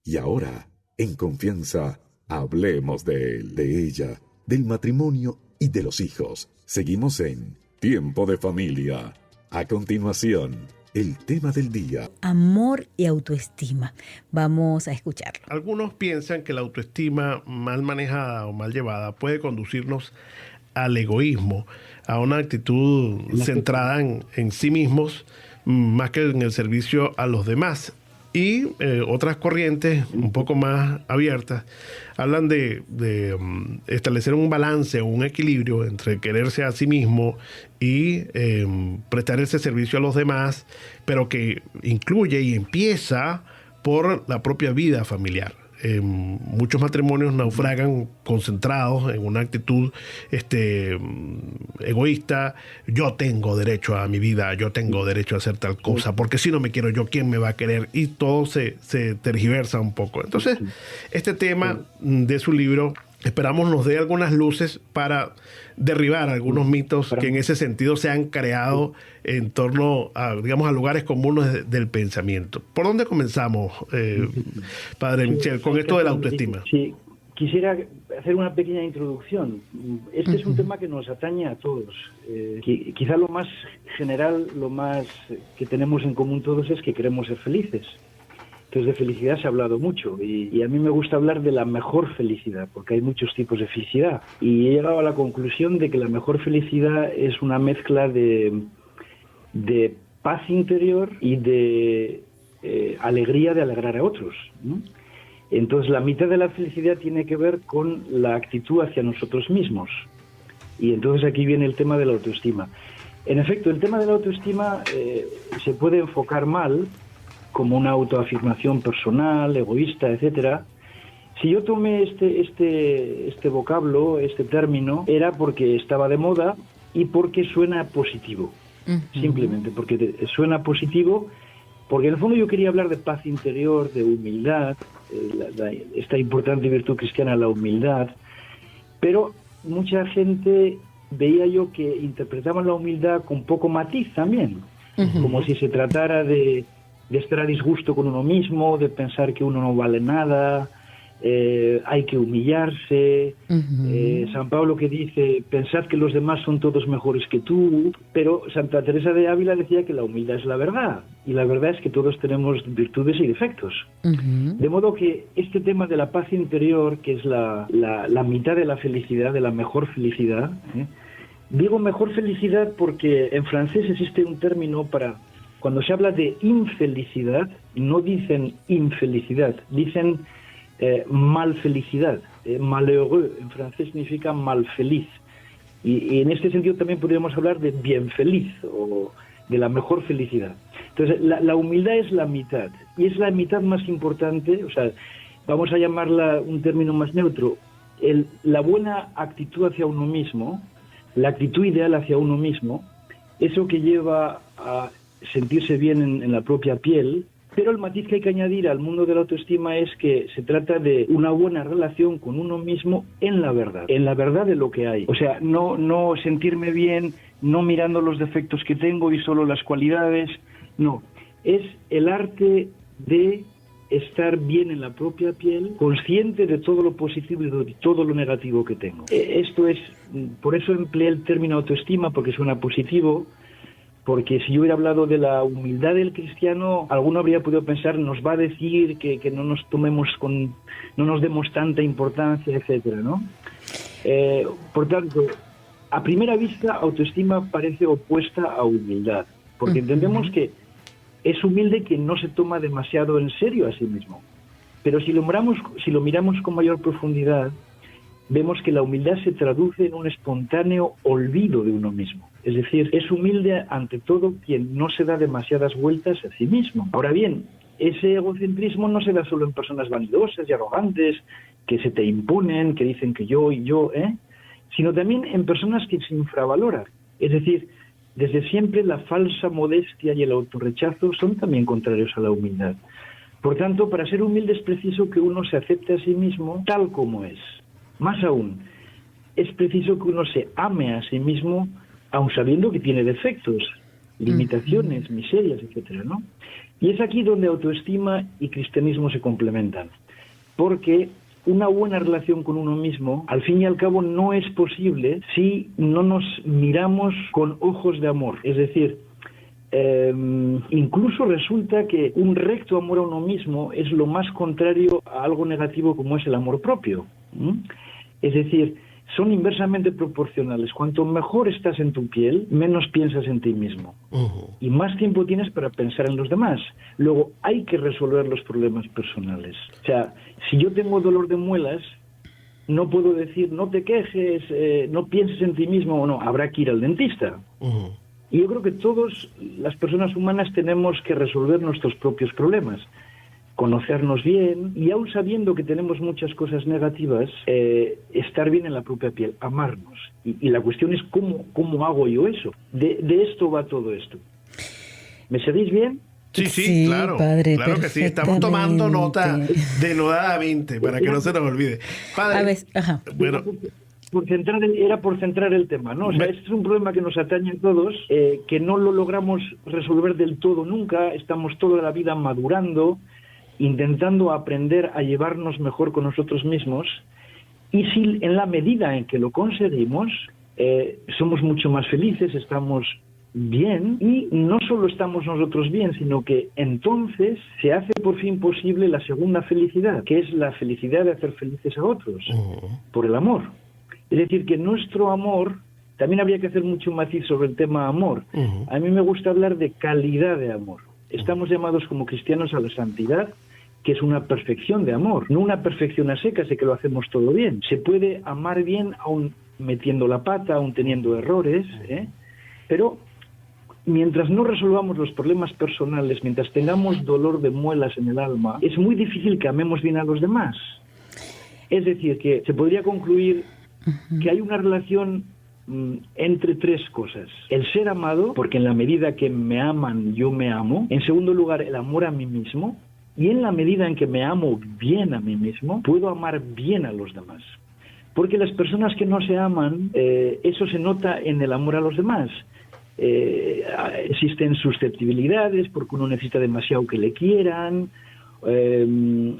Y ahora, en confianza, hablemos de él, de ella, del matrimonio y de los hijos. Seguimos en Tiempo de Familia. A continuación, el tema del día. Amor y autoestima. Vamos a escucharlo. Algunos piensan que la autoestima mal manejada o mal llevada puede conducirnos al egoísmo, a una actitud centrada en sí mismos, más que en el servicio a los demás. Y otras corrientes un poco más abiertas hablan de establecer un balance o un equilibrio entre quererse a sí mismo y prestar ese servicio a los demás, pero que incluye y empieza por la propia vida familiar. Muchos matrimonios naufragan concentrados en una actitud egoísta. Yo tengo derecho a mi vida, yo tengo derecho a hacer tal cosa, porque si no me quiero yo, ¿quién me va a querer? Y todo se tergiversa un poco. Entonces, este tema de su libro, esperamos nos dé algunas luces para derribar algunos mitos que en ese sentido se han creado en torno a, digamos, a lugares comunes del pensamiento. ¿Por dónde comenzamos, Padre Michel, con esto de la autoestima? Sí, quisiera hacer una pequeña introducción. Este es un tema que nos atañe a todos. Quizá lo más general, lo más que tenemos en común todos es que queremos ser felices. Entonces, de felicidad se ha hablado mucho y a mí me gusta hablar de la mejor felicidad, porque hay muchos tipos de felicidad. Y he llegado a la conclusión de que la mejor felicidad es una mezcla de paz interior y de alegría de alegrar a otros, ¿no? Entonces, la mitad de la felicidad tiene que ver con la actitud hacia nosotros mismos. Y entonces aquí viene el tema de la autoestima. En efecto, el tema de la autoestima se puede enfocar mal, como una autoafirmación personal, egoísta, etcétera. Si yo tomé este vocablo, este término, era porque estaba de moda y porque suena positivo. Simplemente porque suena positivo, porque en el fondo yo quería hablar de paz interior, de humildad, esta importante virtud cristiana, la humildad, pero mucha gente veía yo que interpretaban la humildad con poco matiz también, como si se tratara de estar a disgusto con uno mismo, de pensar que uno no vale nada, hay que humillarse. San Pablo que dice, pensad que los demás son todos mejores que tú, pero Santa Teresa de Ávila decía que la humildad es la verdad, y la verdad es que todos tenemos virtudes y defectos. De modo que este tema de la paz interior, que es la mitad de la felicidad, de la mejor felicidad, digo mejor felicidad porque en francés existe un término para... Cuando se habla de infelicidad, no dicen infelicidad, dicen malfelicidad. Malheureux en francés significa malfeliz. Y en este sentido también podríamos hablar de bien feliz o de la mejor felicidad. Entonces, la humildad es la mitad. Y es la mitad más importante, o sea, vamos a llamarla un término más neutro, la buena actitud hacia uno mismo, la actitud ideal hacia uno mismo, eso que lleva a sentirse bien en la propia piel, pero el matiz que hay que añadir al mundo de la autoestima es que se trata de una buena relación con uno mismo en la verdad de lo que hay. O sea, no sentirme bien, no mirando los defectos que tengo y solo las cualidades, no. Es el arte de estar bien en la propia piel, consciente de todo lo positivo y de todo lo negativo que tengo. Esto es, por eso empleé el término autoestima, porque suena positivo. Porque si yo hubiera hablado de la humildad del cristiano, alguno habría podido pensar, nos va a decir que no nos tomemos no nos demos tanta importancia, etcétera, ¿no? Por tanto, a primera vista, autoestima parece opuesta a humildad, porque entendemos que es humilde quien no se toma demasiado en serio a sí mismo. Pero si lo miramos con mayor profundidad, vemos que la humildad se traduce en un espontáneo olvido de uno mismo. Es decir, es humilde ante todo quien no se da demasiadas vueltas a sí mismo. Ahora bien, ese egocentrismo no se da solo en personas vanidosas y arrogantes, que se te imponen, que dicen que yo y yo, sino también en personas que se infravaloran. Es decir, desde siempre la falsa modestia y el autorrechazo son también contrarios a la humildad. Por tanto, para ser humilde es preciso que uno se acepte a sí mismo tal como es. Más aún, es preciso que uno se ame a sí mismo, aun sabiendo que tiene defectos. limitaciones, miserias, etcétera, ¿no? Y es aquí donde autoestima y cristianismo se complementan, porque una buena relación con uno mismo, al fin y al cabo, no es posible si no nos miramos con ojos de amor. Es decir, incluso resulta que un recto amor a uno mismo es lo más contrario a algo negativo como es el amor propio. Es decir, son inversamente proporcionales. Cuanto mejor estás en tu piel, menos piensas en ti mismo. Y más tiempo tienes para pensar en los demás. Luego, hay que resolver los problemas personales. O sea, si yo tengo dolor de muelas, no puedo decir, no te quejes, no pienses en ti mismo, o no, habrá que ir al dentista. Y yo creo que todas las personas humanas tenemos que resolver nuestros propios problemas, conocernos bien y aún sabiendo que tenemos muchas cosas negativas, estar bien en la propia piel, amarnos. Y la cuestión es cómo hago yo eso. De esto va todo esto. ¿Me seguís bien? Sí, claro. Padre, claro que sí. Estamos tomando nota denodadamente para que no se nos olvide. Padre, a ver, ajá. Bueno, era por centrar el tema, ¿no? O sea, este es un problema que nos atañe a todos, que no lo logramos resolver del todo nunca. Estamos toda la vida madurando, intentando aprender a llevarnos mejor con nosotros mismos, y si en la medida en que lo conseguimos, somos mucho más felices, estamos bien, y no solo estamos nosotros bien, sino que entonces se hace por fin posible la segunda felicidad, que es la felicidad de hacer felices a otros, por el amor. Es decir, que nuestro amor, también habría que hacer mucho matiz sobre el tema amor. A mí me gusta hablar de calidad de amor. Estamos llamados como cristianos a la santidad, que es una perfección de amor, no una perfección a secas de que lo hacemos todo bien. Se puede amar bien aún metiendo la pata, aún teniendo errores, pero mientras no resolvamos los problemas personales, mientras tengamos dolor de muelas en el alma, es muy difícil que amemos bien a los demás. Es decir, que se podría concluir que hay una relación entre tres cosas. El ser amado, porque en la medida que me aman, yo me amo. En segundo lugar, el amor a mí mismo. Y en la medida en que me amo bien a mí mismo, puedo amar bien a los demás. Porque las personas que no se aman, eso se nota en el amor a los demás. Existen susceptibilidades porque uno necesita demasiado que le quieran,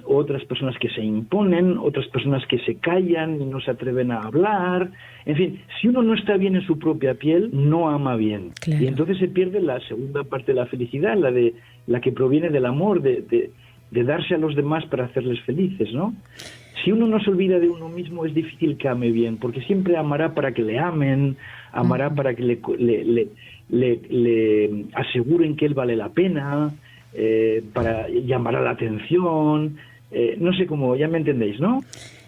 otras personas que se imponen, otras personas que se callan y no se atreven a hablar. En fin, si uno no está bien en su propia piel, no ama bien. Claro. Y entonces se pierde la segunda parte de la felicidad, la que proviene del amor, de darse a los demás para hacerles felices, ¿no? Si uno no se olvida de uno mismo, es difícil que ame bien, porque siempre amará para que le amen, amará para que le aseguren que él vale la pena, para llamar a la atención, no sé cómo, ya me entendéis, ¿no?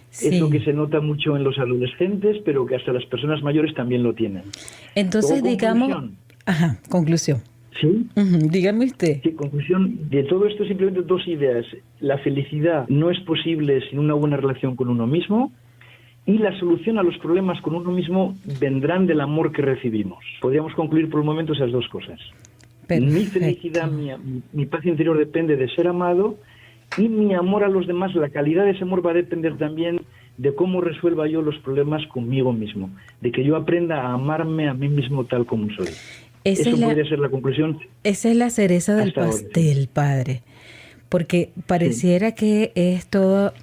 Sí. Es lo que se nota mucho en los adolescentes, pero que hasta las personas mayores también lo tienen. Entonces, digamos... Ajá, conclusión. ¿Sí? Dígame usted. Sí, conclusión de todo esto, simplemente dos ideas. La felicidad no es posible sin una buena relación con uno mismo, y la solución a los problemas con uno mismo vendrán del amor que recibimos. Podríamos concluir por un momento esas dos cosas. Perfecto. Mi felicidad, mi paz interior depende de ser amado, y mi amor a los demás, la calidad de ese amor va a depender también de cómo resuelva yo los problemas conmigo mismo, de que yo aprenda a amarme a mí mismo tal como soy. Eso podría ser la conclusión. Esa es la cereza del pastel, ahora, sí. Padre, porque pareciera que es todo...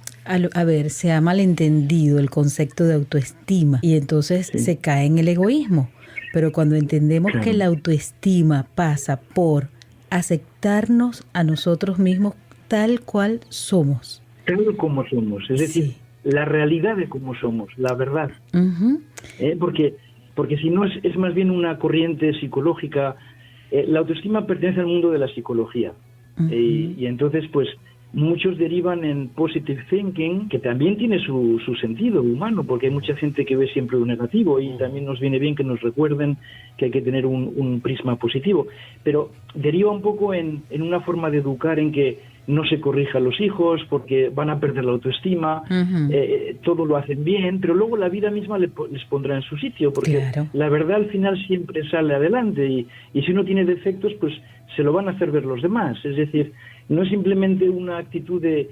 A ver, se ha malentendido el concepto de autoestima y entonces se cae en el egoísmo. Pero cuando entendemos que la autoestima pasa por aceptarnos a nosotros mismos tal cual somos. Tal como somos, es decir, la realidad de cómo somos, la verdad. Porque si no es más bien una corriente psicológica. La autoestima pertenece al mundo de la psicología. Y entonces, pues, muchos derivan en positive thinking, que también tiene su sentido humano, porque hay mucha gente que ve siempre lo negativo, y también nos viene bien que nos recuerden que hay que tener un prisma positivo. Pero deriva un poco en una forma de educar en que no se corrija a los hijos porque van a perder la autoestima, todo lo hacen bien, pero luego la vida misma les pondrá en su sitio, porque la verdad al final siempre sale adelante, y si uno tiene defectos, pues se lo van a hacer ver los demás. Es decir, no es simplemente una actitud de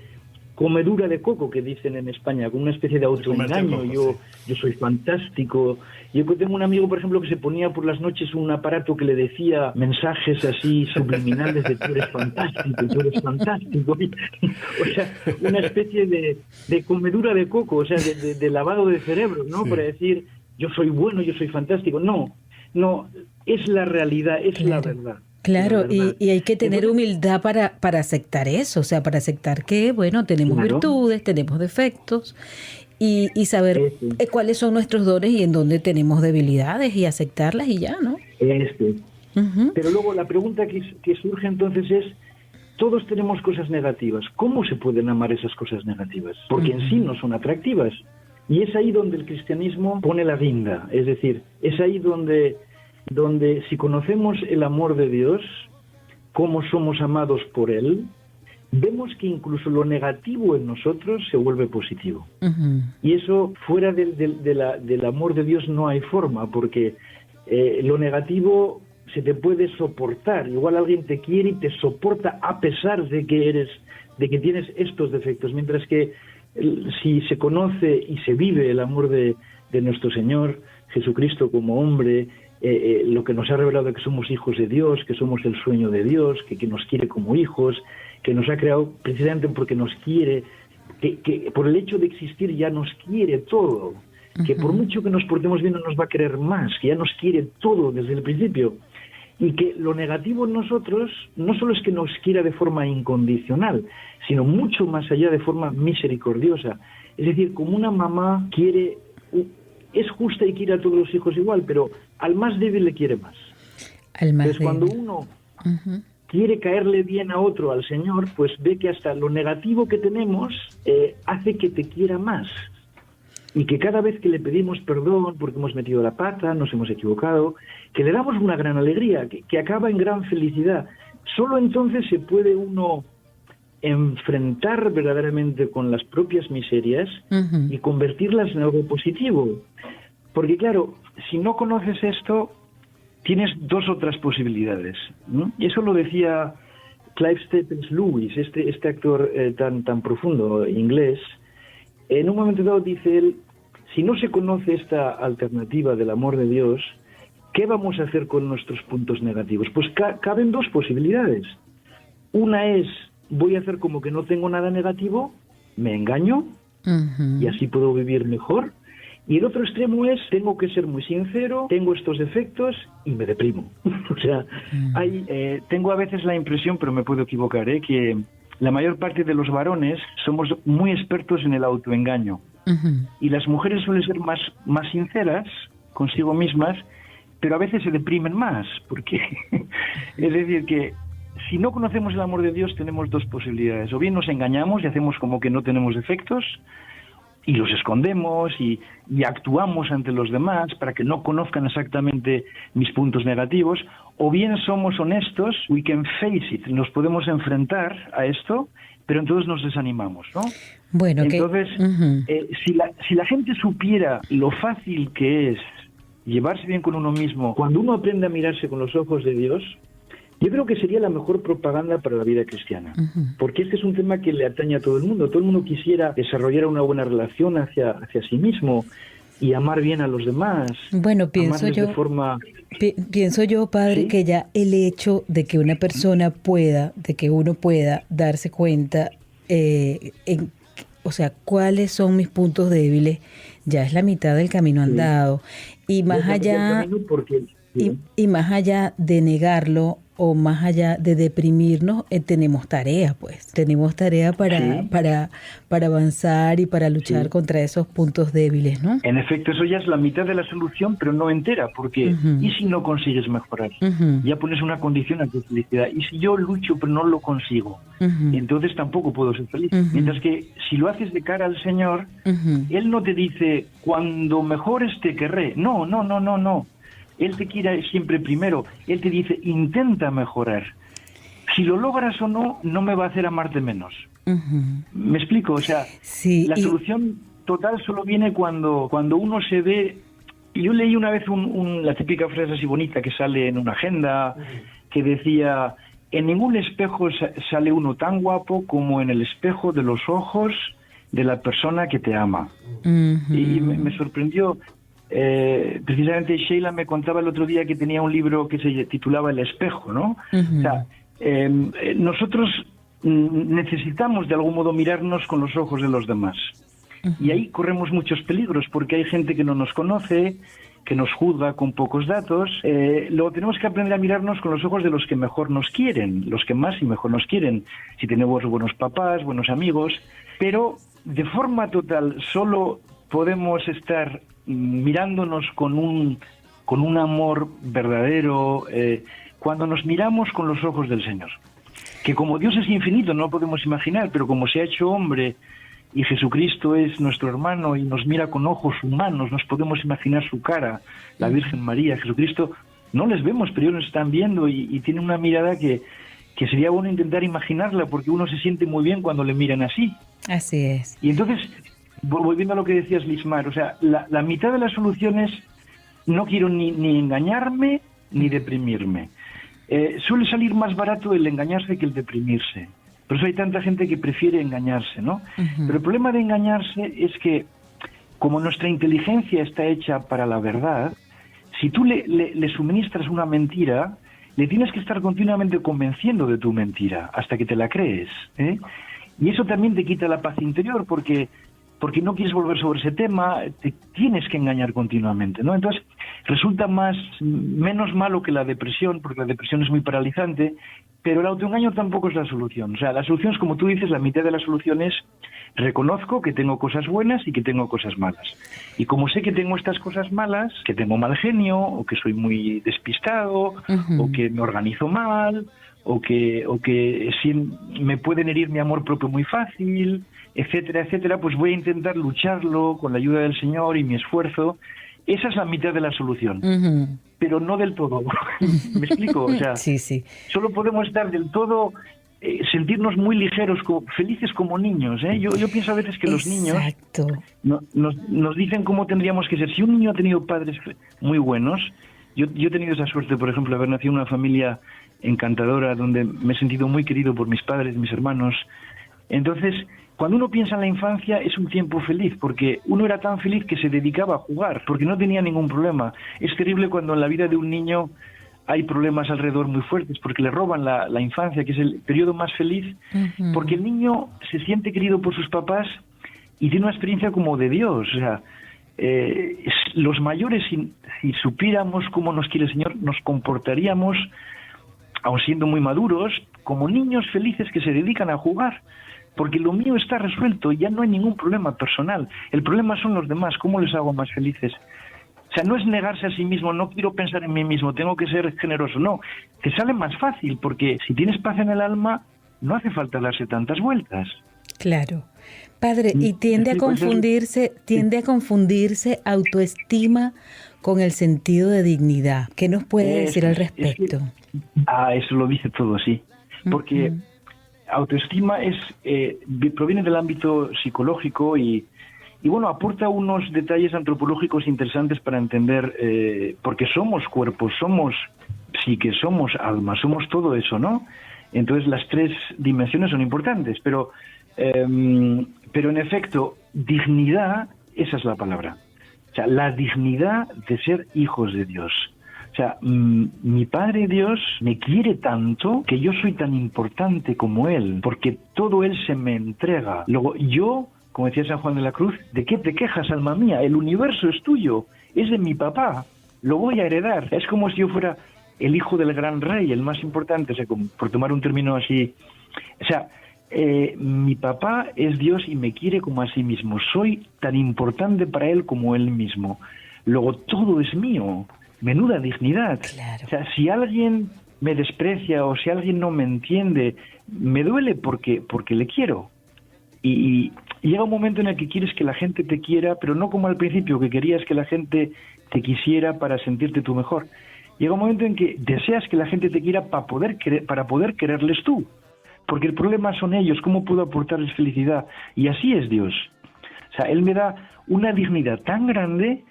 comedura de coco que dicen en España, con una especie de autoengaño. Yo soy fantástico. Yo tengo un amigo, por ejemplo, que se ponía por las noches un aparato que le decía mensajes así subliminales de tú eres fantástico, tú eres fantástico. O sea, una especie de comedura de coco, o sea, de lavado de cerebro, ¿no? Sí. Para decir, yo soy bueno, yo soy fantástico. No, es la realidad, es la verdad. Claro, y hay que tener humildad para aceptar eso, o sea, para aceptar que, bueno, tenemos virtudes, tenemos defectos, y saber cuáles son nuestros dones y en dónde tenemos debilidades y aceptarlas y ya, ¿no? Pero luego la pregunta que surge entonces es, todos tenemos cosas negativas, ¿cómo se pueden amar esas cosas negativas? Porque en sí no son atractivas, y es ahí donde el cristianismo pone la guinda, es decir, es ahí donde si conocemos el amor de Dios, cómo somos amados por Él, vemos que incluso lo negativo en nosotros se vuelve positivo. Y eso, fuera del amor de Dios, no hay forma, porque lo negativo se te puede soportar. Igual alguien te quiere y te soporta a pesar de que tienes estos defectos, mientras que si se conoce y se vive el amor de nuestro Señor Jesucristo como hombre, lo que nos ha revelado que somos hijos de Dios, que somos el sueño de Dios, que nos quiere como hijos, que nos ha creado precisamente porque nos quiere, que por el hecho de existir ya nos quiere todo, que por mucho que nos portemos bien no nos va a querer más, que ya nos quiere todo desde el principio, y que lo negativo en nosotros no solo es que nos quiera de forma incondicional, sino mucho más allá, de forma misericordiosa. Es decir, como una mamá quiere... es justa y quiere a todos los hijos igual, pero al más débil le quiere más. Entonces, cuando uno quiere caerle bien a otro, al Señor, pues ve que hasta lo negativo que tenemos hace que te quiera más. Y que cada vez que le pedimos perdón porque hemos metido la pata, nos hemos equivocado, que le damos una gran alegría, que acaba en gran felicidad. Solo entonces se puede uno enfrentar verdaderamente con las propias miserias y convertirlas en algo positivo. Porque claro, si no conoces esto, tienes dos otras posibilidades, ¿no? Y eso lo decía Clive Staples Lewis, este actor tan profundo inglés. En un momento dado dice él, si no se conoce esta alternativa del amor de Dios, ¿qué vamos a hacer con nuestros puntos negativos? Pues caben dos posibilidades. Una es, voy a hacer como que no tengo nada negativo, me engaño y así puedo vivir mejor. Y el otro extremo es, tengo que ser muy sincero, tengo estos defectos y me deprimo. O sea, tengo a veces la impresión, pero me puedo equivocar, que la mayor parte de los varones somos muy expertos en el autoengaño. Y las mujeres suelen ser más sinceras consigo mismas, pero a veces se deprimen más, porque es decir que si no conocemos el amor de Dios tenemos dos posibilidades: o bien nos engañamos y hacemos como que no tenemos defectos y los escondemos y actuamos ante los demás para que no conozcan exactamente mis puntos negativos, o bien somos honestos, we can face it, nos podemos enfrentar a esto, pero entonces nos desanimamos, ¿no? Bueno, entonces, si la gente supiera lo fácil que es llevarse bien con uno mismo, cuando uno aprende a mirarse con los ojos de Dios, yo creo que sería la mejor propaganda para la vida cristiana, porque este es un tema que le atañe a todo el mundo. Todo el mundo quisiera desarrollar una buena relación hacia sí mismo y amar bien a los demás. Bueno, pienso yo, padre, ¿sí? Que ya el hecho de que una persona uno pueda darse cuenta, o sea, cuáles son mis puntos débiles, ya es la mitad del camino andado. Y más allá, y más allá de negarlo, o más allá de deprimirnos, tenemos tarea, pues. Tenemos tarea para avanzar y para luchar contra esos puntos débiles, ¿no? En efecto, eso ya es la mitad de la solución, pero no entera, porque ¿y si no consigues mejorar? Ya pones una condición a tu felicidad. ¿Y si yo lucho pero no lo consigo? Entonces tampoco puedo ser feliz. Mientras que si lo haces de cara al Señor, Él no te dice, cuando mejores te querré. No. Él te quiere siempre primero. Él te dice, intenta mejorar. Si lo logras o no, no me va a hacer amarte menos. ¿Me explico? O sea, la solución total solo viene cuando uno se ve... Yo leí una vez la típica frase así bonita que sale en una agenda, que decía, en ningún espejo sale uno tan guapo como en el espejo de los ojos de la persona que te ama. Y me sorprendió. Precisamente Sheila me contaba el otro día que tenía un libro que se titulaba El espejo, ¿no? O sea, nosotros necesitamos de algún modo mirarnos con los ojos de los demás. Y ahí corremos muchos peligros, porque hay gente que no nos conoce, que nos juzga con pocos datos. Luego tenemos que aprender a mirarnos con los ojos de los que mejor nos quieren, los que más y mejor nos quieren. Si tenemos buenos papás, buenos amigos, pero de forma total solo podemos estar mirándonos con un amor verdadero cuando nos miramos con los ojos del Señor. Que como Dios es infinito, no lo podemos imaginar, pero como se ha hecho hombre y Jesucristo es nuestro hermano y nos mira con ojos humanos, nos podemos imaginar su cara, la Virgen María, Jesucristo, no les vemos, pero ellos nos están viendo y tiene una mirada que sería bueno intentar imaginarla, porque uno se siente muy bien cuando le miran así. Así es. Y entonces, volviendo a lo que decías, Lismar, o sea, la mitad de la solución es no quiero ni engañarme ni deprimirme. Suele salir más barato el engañarse que el deprimirse. Por eso hay tanta gente que prefiere engañarse, ¿no? Pero el problema de engañarse es que, como nuestra inteligencia está hecha para la verdad, si tú le suministras una mentira, le tienes que estar continuamente convenciendo de tu mentira hasta que te la crees, ¿eh? Y eso también te quita la paz interior, porque no quieres volver sobre ese tema, te tienes que engañar continuamente, ¿no? Entonces resulta menos malo que la depresión, porque la depresión es muy paralizante, pero el autoengaño tampoco es la solución. O sea, la solución es, como tú dices, la mitad de la solución es reconozco que tengo cosas buenas y que tengo cosas malas. Y como sé que tengo estas cosas malas, que tengo mal genio, o que soy muy despistado, o que me organizo mal, o que me pueden herir mi amor propio muy fácil, etcétera, etcétera, pues voy a intentar lucharlo con la ayuda del Señor y mi esfuerzo. Esa es la mitad de la solución, pero no del todo. ¿Me explico? O sea, sí. Solo podemos estar del todo, sentirnos muy ligeros, felices como niños, ¿eh? Yo pienso a veces que los niños nos dicen cómo tendríamos que ser. Si un niño ha tenido padres muy buenos, yo he tenido esa suerte, por ejemplo, de haber nacido en una familia encantadora, donde me he sentido muy querido por mis padres, mis hermanos. Entonces, cuando uno piensa en la infancia, es un tiempo feliz, porque uno era tan feliz que se dedicaba a jugar, porque no tenía ningún problema. Es terrible cuando en la vida de un niño hay problemas alrededor muy fuertes, porque le roban la infancia, que es el periodo más feliz, porque el niño se siente querido por sus papás y tiene una experiencia como de Dios. O sea, los mayores, si supiéramos cómo nos quiere el Señor, nos comportaríamos, aun siendo muy maduros, como niños felices que se dedican a jugar, porque lo mío está resuelto y ya no hay ningún problema personal. El problema son los demás, ¿cómo les hago más felices? O sea, no es negarse a sí mismo, no quiero pensar en mí mismo, tengo que ser generoso, no. Te sale más fácil, porque si tienes paz en el alma, no hace falta darse tantas vueltas. Claro. Padre, y tiende a confundirse autoestima con el sentido de dignidad. ¿Qué nos puede decir al respecto? Eso lo dice todo, sí. Porque autoestima proviene del ámbito psicológico y bueno, aporta unos detalles antropológicos interesantes para entender, porque somos cuerpos, somos psique, somos alma, somos todo eso, ¿no? Entonces las tres dimensiones son importantes, pero en efecto, dignidad, esa es la palabra. O sea, la dignidad de ser hijos de Dios. O sea, mi Padre Dios me quiere tanto que yo soy tan importante como Él, porque todo Él se me entrega. Luego, yo, como decía San Juan de la Cruz, ¿de qué te quejas, alma mía? El universo es tuyo, es de mi papá, lo voy a heredar. Es como si yo fuera el hijo del gran rey, el más importante, o sea, por tomar un término así. O sea, mi papá es Dios y me quiere como a sí mismo. Soy tan importante para Él como Él mismo. Luego, todo es mío. Menuda dignidad. Claro. O sea, si alguien me desprecia o si alguien no me entiende, me duele porque le quiero. Y llega un momento en el que quieres que la gente te quiera, pero no como al principio, que querías que la gente te quisiera para sentirte tú mejor. Llega un momento en que deseas que la gente te quiera para poder quererles tú. Porque el problema son ellos, ¿cómo puedo aportarles felicidad? Y así es Dios. O sea, Él me da una dignidad tan grande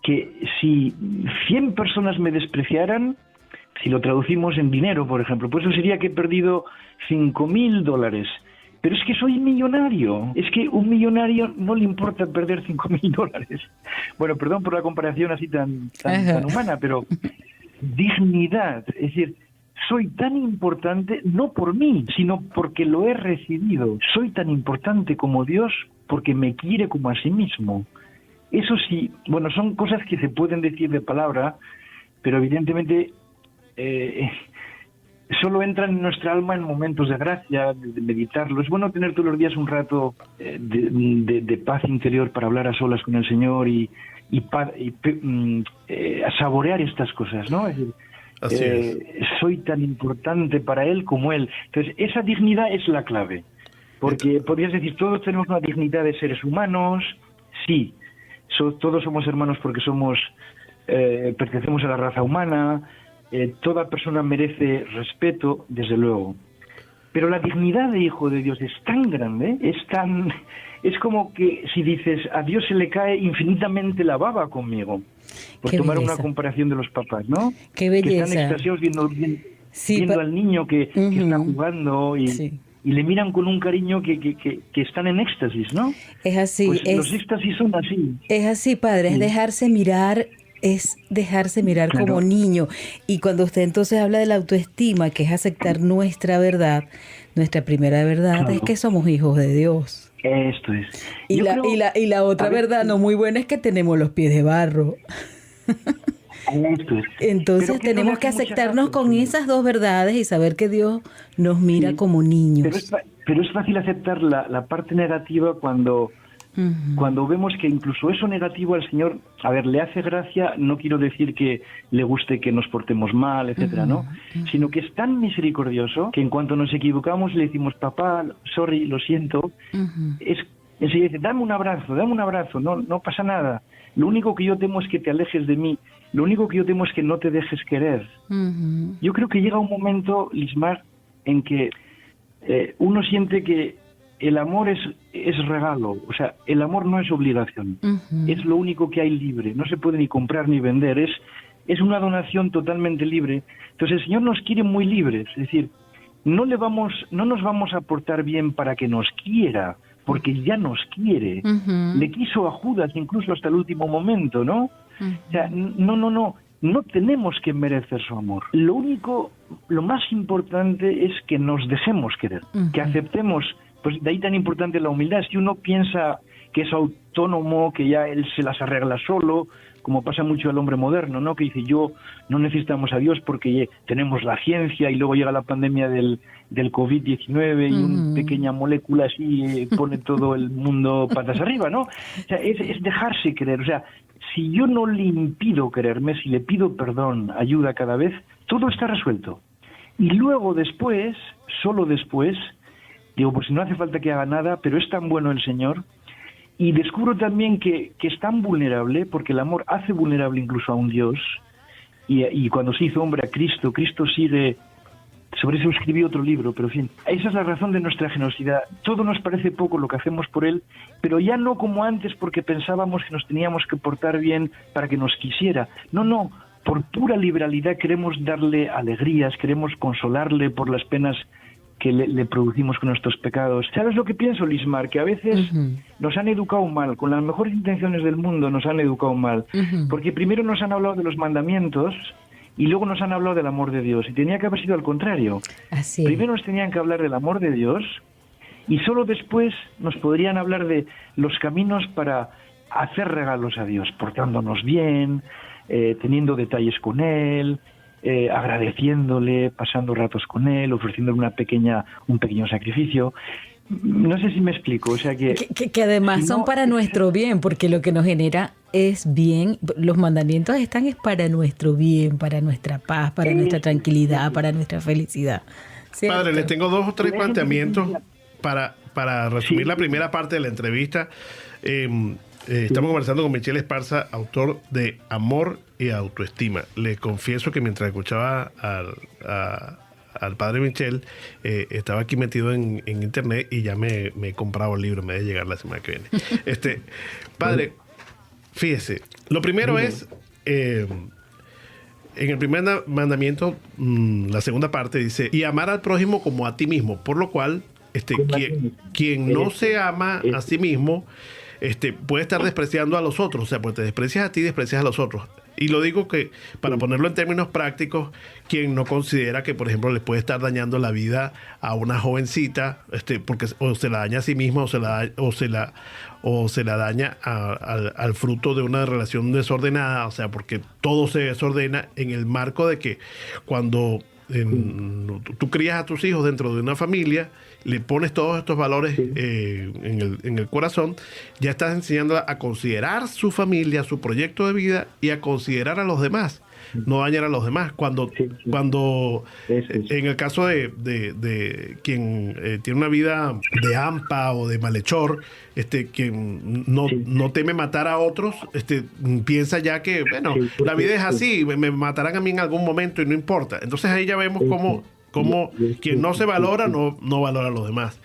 que si 100 personas me despreciaran, Si lo traducimos en dinero, por ejemplo, pues eso sería que he perdido $5,000. Pero es que soy millonario. Es que un millonario no le importa perder $5,000. Bueno, perdón por la comparación así tan humana, pero dignidad. Es decir, soy tan importante no por mí, sino porque lo he recibido. Soy tan importante como Dios porque me quiere como a sí mismo. Eso sí, bueno, son cosas que se pueden decir de palabra, pero evidentemente solo entran en nuestra alma en momentos de gracia, de meditarlo. Es bueno tener todos los días un rato de paz interior para hablar a solas con el Señor y saborear estas cosas, ¿no? Es decir, soy tan importante para Él como Él. Entonces, esa dignidad es la clave. Porque podrías decir, todos tenemos una dignidad de seres humanos. Sí, todos somos hermanos porque pertenecemos a la raza humana. Toda persona merece respeto, desde luego. Pero la dignidad de hijo de Dios es tan grande, es como que si dices, a Dios se le cae infinitamente la baba conmigo. Por Qué tomar belleza. una comparación de los papás, ¿no? Qué belleza. Que están extasiados viendo al niño que está jugando y le miran con un cariño que están en éxtasis, ¿no? Es así. Pues los éxtasis son así. Es así, padre, es dejarse mirar. Es dejarse mirar Claro. como niño. Y cuando usted entonces habla de la autoestima, que es aceptar nuestra verdad, nuestra primera verdad, Claro. es que somos hijos de Dios. Esto es. Y Yo la, creo- y la otra a ver, verdad no muy buena es que tenemos los pies de barro. Esto es. Entonces Pero que no tenemos le que hace mucha aceptarnos gracia, con sí. esas dos verdades y saber que Dios nos mira Sí. como niños. Pero es fácil aceptar la parte negativa cuando vemos que incluso eso negativo al Señor, a ver, le hace gracia. No quiero decir que le guste que nos portemos mal, etcétera, ¿no? Sino que es tan misericordioso que en cuanto nos equivocamos le decimos, papá, sorry, lo siento. Enseguida dice, dame un abrazo, no pasa nada. Lo único que yo temo es que te alejes de mí. Lo único que yo temo es que no te dejes querer. Yo creo que llega un momento, Lismar, en que uno siente que el amor es regalo. O sea, el amor no es obligación. Es lo único que hay libre. No se puede ni comprar ni vender. Es una donación totalmente libre. Entonces el Señor nos quiere muy libres. Es decir, no nos vamos a portar bien para que nos quiera, porque ya nos quiere. Le quiso a Judas incluso hasta el último momento, ¿no? O sea, no tenemos que merecer su amor. Lo más importante es que nos dejemos querer, que aceptemos. Pues de ahí tan importante la humildad. Si uno piensa que es autónomo, que ya él se las arregla solo, como pasa mucho al hombre moderno, ¿no? Que dice, yo no necesitamos a Dios porque tenemos la ciencia, y luego llega la pandemia del COVID-19 y una pequeña molécula así pone todo el mundo patas arriba, ¿no? O sea, es dejarse querer. O sea, si yo no le impido quererme, si le pido perdón, ayuda cada vez, todo está resuelto. Y luego después, solo después, digo, pues no hace falta que haga nada, pero es tan bueno el Señor. Y descubro también que es tan vulnerable, porque el amor hace vulnerable incluso a un Dios. Y cuando se hizo hombre a Cristo sigue. Sobre eso escribí otro libro, pero en fin. Esa es la razón de nuestra generosidad. Todo nos parece poco lo que hacemos por Él, pero ya no como antes porque pensábamos que nos teníamos que portar bien para que nos quisiera. No. Por pura liberalidad queremos darle alegrías, queremos consolarle por las penas que le producimos con nuestros pecados. ¿Sabes lo que pienso, Lismar? Que a veces nos han educado mal, con las mejores intenciones del mundo nos han educado mal, porque primero nos han hablado de los mandamientos y luego nos han hablado del amor de Dios, y tenía que haber sido al contrario. Así es. Primero nos tenían que hablar del amor de Dios y solo después nos podrían hablar de los caminos para hacer regalos a Dios, portándonos bien, teniendo detalles con Él, agradeciéndole, pasando ratos con Él, ofreciéndole un pequeño sacrificio. No sé si me explico. O sea que además si son no, para nuestro bien, porque lo que nos genera es bien. Los mandamientos están es para nuestro bien, para nuestra paz, para nuestra tranquilidad, para nuestra felicidad. ¿Cierto? Padre, les tengo 2 o 3 planteamientos para resumir la primera parte de la entrevista. Estamos conversando con Michel Esparza, autor de Amor y Autoestima. Les confieso que mientras escuchaba al padre Michel, estaba aquí metido en internet y ya me he comprado el libro, me debe llegar la semana que viene. Padre, fíjese, lo primero es en el primer mandamiento, la segunda parte dice, y amar al prójimo como a ti mismo, por lo cual quien no se ama a sí mismo puede estar despreciando a los otros. O sea, pues te desprecias a ti, desprecias a los otros. Y lo digo que, para ponerlo en términos prácticos, quien no considera que, por ejemplo, le puede estar dañando la vida a una jovencita, porque o se la daña a sí misma o se la daña al fruto de una relación desordenada, o sea, porque todo se desordena en el marco de que cuando tú crías a tus hijos dentro de una familia, le pones todos estos valores en el corazón, ya estás enseñando a considerar su familia, su proyecto de vida y a considerar a los demás, no dañar a los demás. Cuando en el caso de quien tiene una vida de hampa o de malhechor, quien no teme matar a otros, piensa ya que, bueno, la vida es así, me matarán a mí en algún momento y no importa. Entonces ahí ya vemos cómo quien no se valora no valora a los demás.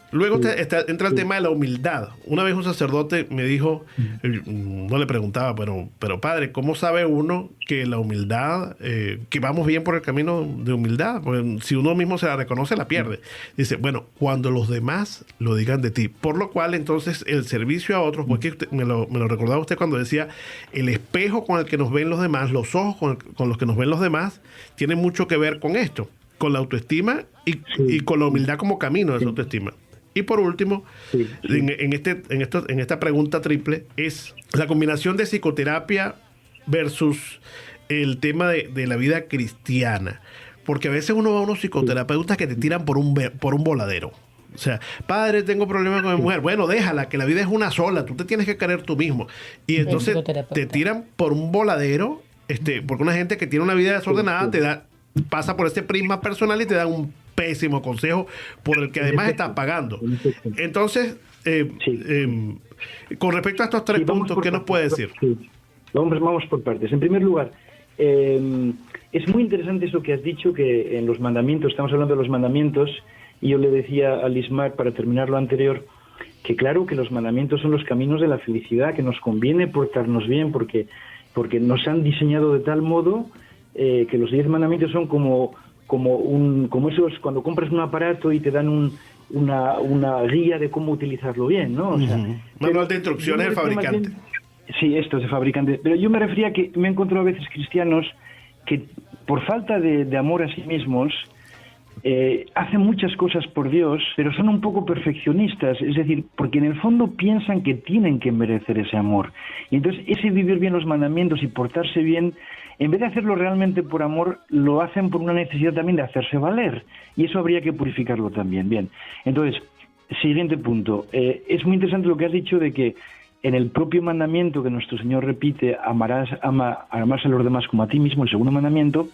Luego entra el tema de la humildad. Una vez un sacerdote me dijo, no le preguntaba, pero padre, ¿cómo sabe uno que la humildad, que vamos bien por el camino de humildad? Porque si uno mismo se la reconoce, la pierde. Dice, bueno, cuando los demás lo digan de ti. Por lo cual, entonces, el servicio a otros, porque me lo recordaba usted cuando decía, el espejo con el que nos ven los demás, los ojos con los que nos ven los demás, tiene mucho que ver con esto, con la autoestima y con la humildad como camino de esa autoestima. Y por último, en esta pregunta triple, es la combinación de psicoterapia versus el tema de la vida cristiana. Porque a veces uno va a unos psicoterapeutas que te tiran por un voladero. O sea, padre, tengo problemas con mi mujer. Bueno, déjala, que la vida es una sola. Tú te tienes que querer tú mismo. Y entonces te tiran por un voladero, porque una gente que tiene una vida desordenada pasa por este prisma personal y te da un pésimo consejo por el que además estás pagando. Entonces, con respecto a estos tres puntos, ¿qué nos puede decir? Vamos por partes. En primer lugar, es muy interesante eso que has dicho, que en los mandamientos, estamos hablando de los mandamientos, y yo le decía a Lismar, para terminar lo anterior, que claro que los mandamientos son los caminos de la felicidad, que nos conviene portarnos bien, porque nos han diseñado de tal modo que los 10 mandamientos son como esos cuando compras un aparato y te dan una guía de cómo utilizarlo bien, ¿no? O sea, manual de instrucciones del fabricante. Sí, esto es de fabricante. Pero yo me refería que me he encontrado a veces cristianos que por falta de amor a sí mismos hacen muchas cosas por Dios, pero son un poco perfeccionistas, es decir, porque en el fondo piensan que tienen que merecer ese amor. Y entonces ese vivir bien los mandamientos y portarse bien, en vez de hacerlo realmente por amor, lo hacen por una necesidad también de hacerse valer. Y eso habría que purificarlo también. Bien, entonces, siguiente punto. Es muy interesante lo que has dicho de que en el propio mandamiento que nuestro Señor repite, amarás a los demás como a ti mismo, el segundo mandamiento,